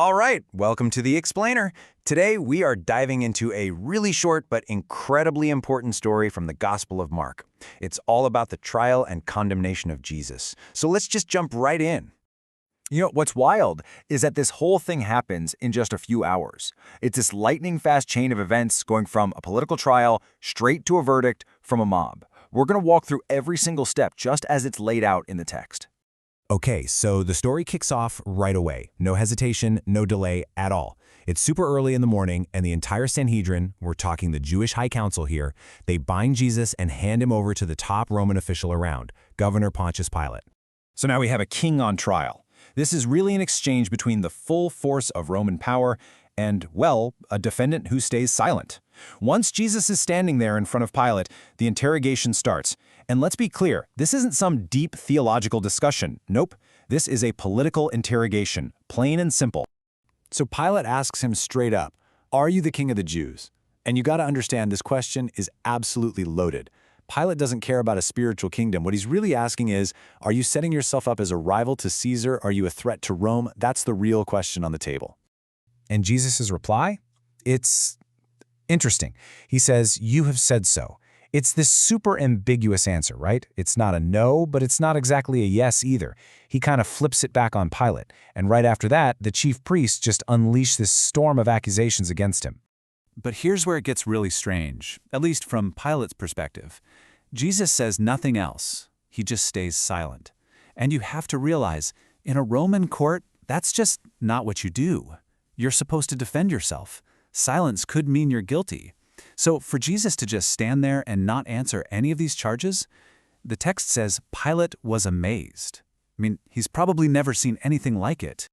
All right, welcome to The Explainer. Today we are diving into a really short but incredibly important story from the Gospel of Mark. It's all about the trial and condemnation of Jesus. So let's just jump right in. What's wild is that this whole thing happens in just a few hours. It's this lightning-fast chain of events going from a political trial straight to a verdict from a mob. We're going to walk through every single step just as it's laid out in the text. Okay, so the story kicks off right away. No hesitation, no delay at all. It's super early in the morning, and the entire Sanhedrin, we're talking the Jewish High Council here, they bind Jesus and hand him over to the top Roman official around, Governor Pontius Pilate. So now we have a king on trial. This is really an exchange between the full force of Roman power and, well, a defendant who stays silent. Once Jesus is standing there in front of Pilate, the interrogation starts. And let's be clear, this isn't some deep theological discussion. Nope, this is a political interrogation, plain and simple. So Pilate asks him straight up, "Are you the king of the Jews?" And you got to understand this question is absolutely loaded. Pilate doesn't care about a spiritual kingdom. What he's really asking is, are you setting yourself up as a rival to Caesar? Are you a threat to Rome? That's the real question on the table. And Jesus' reply? It's interesting. He says, "You have said so." It's this super ambiguous answer, right? It's not a no, but it's not exactly a yes either. He kind of flips it back on Pilate, and right after that, the chief priests just unleash this storm of accusations against him. But here's where it gets really strange, at least from Pilate's perspective. Jesus says nothing else. He just stays silent. And you have to realize, in a Roman court, that's just not what you do. You're supposed to defend yourself. Silence could mean you're guilty. So for Jesus to just stand there and not answer any of these charges, the text says Pilate was amazed. I mean, he's probably never seen anything like it.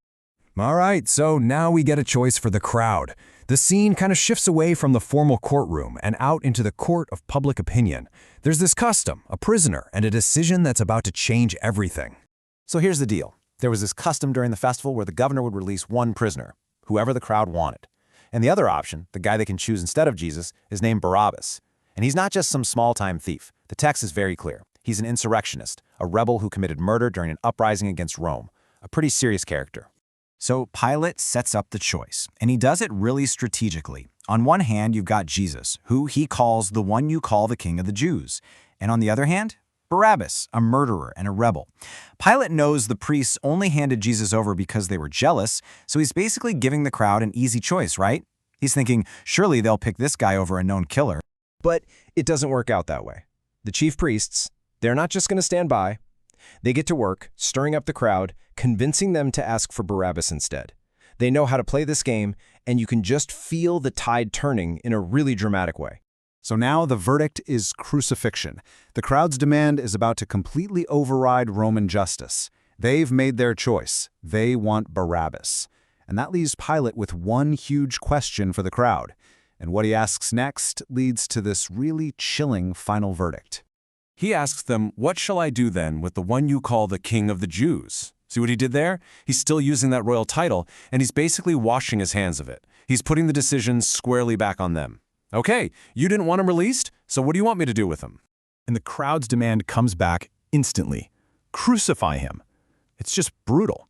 All right, so now we get a choice for the crowd. The scene kind of shifts away from the formal courtroom and out into the court of public opinion. There's this custom, a prisoner, and a decision that's about to change everything. So here's the deal. There was this custom during the festival where the governor would release one prisoner, whoever the crowd wanted. And the other option, the guy they can choose instead of Jesus, is named Barabbas. And he's not just some small-time thief. The text is very clear. He's an insurrectionist, a rebel who committed murder during an uprising against Rome. A pretty serious character. So Pilate sets up the choice, and he does it really strategically. On one hand, you've got Jesus, who he calls the one you call the king of the Jews. And on the other hand, Barabbas, a murderer and a rebel. Pilate knows the priests only handed Jesus over because they were jealous, so he's basically giving the crowd an easy choice, right? He's thinking, surely they'll pick this guy over a known killer. But it doesn't work out that way. The chief priests, they're not just going to stand by. They get to work, stirring up the crowd, convincing them to ask for Barabbas instead. They know how to play this game, and you can just feel the tide turning in a really dramatic way. So now the verdict is crucifixion. The crowd's demand is about to completely override Roman justice. They've made their choice. They want Barabbas. And that leaves Pilate with one huge question for the crowd. And what he asks next leads to this really chilling final verdict. He asks them, "What shall I do then with the one you call the king of the Jews?" See what he did there? He's still using that royal title, and he's basically washing his hands of it. He's putting the decision squarely back on them. Okay, you didn't want him released, so what do you want me to do with him? And the crowd's demand comes back instantly. Crucify him. It's just brutal.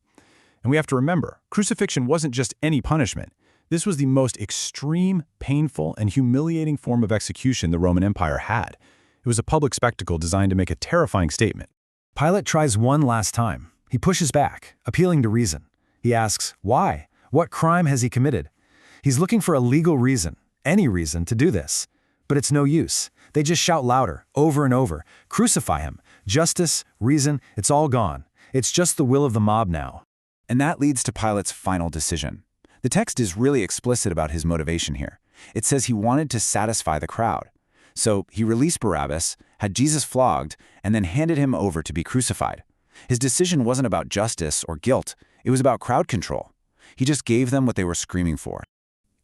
And we have to remember, crucifixion wasn't just any punishment. This was the most extreme, painful, and humiliating form of execution the Roman Empire had. It was a public spectacle designed to make a terrifying statement. Pilate tries one last time. He pushes back, appealing to reason. He asks, why? What crime has he committed? He's looking for a legal reason, any reason, to do this. But it's no use. They just shout louder, over and over. Crucify him. Justice, reason, it's all gone. It's just the will of the mob now. And that leads to Pilate's final decision. The text is really explicit about his motivation here. It says he wanted to satisfy the crowd. So he released Barabbas, had Jesus flogged, and then handed him over to be crucified. His decision wasn't about justice or guilt. It was about crowd control. He just gave them what they were screaming for.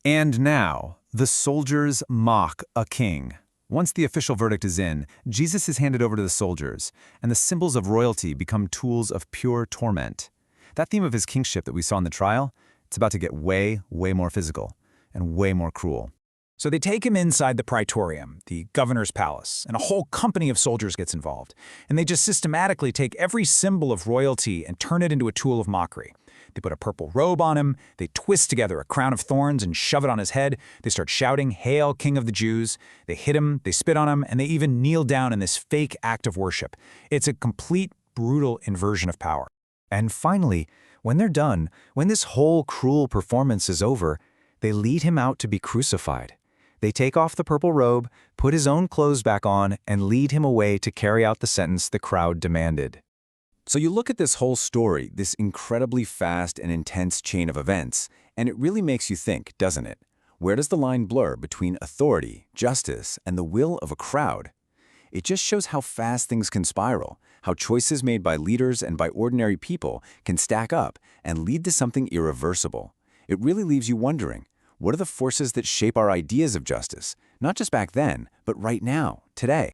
And now, the soldiers mock a king. Once the official verdict is in, Jesus is handed over to the soldiers, and the symbols of royalty become tools of pure torment. That theme of his kingship that we saw in the trial, it's about to get way, way more physical and way more cruel. So they take him inside the praetorium, the governor's palace, and a whole company of soldiers gets involved. And they just systematically take every symbol of royalty and turn it into a tool of mockery. They put a purple robe on him, they twist together a crown of thorns and shove it on his head, they start shouting, "Hail, King of the Jews!" They hit him, they spit on him, and they even kneel down in this fake act of worship. It's a complete, brutal inversion of power. And finally, when they're done, when this whole cruel performance is over, they lead him out to be crucified. They take off the purple robe, put his own clothes back on, and lead him away to carry out the sentence the crowd demanded. So you look at this whole story, this incredibly fast and intense chain of events, and it really makes you think, doesn't it? Where does the line blur between authority, justice, and the will of a crowd? It just shows how fast things can spiral, how choices made by leaders and by ordinary people can stack up and lead to something irreversible. It really leaves you wondering, what are the forces that shape our ideas of justice, not just back then, but right now, today?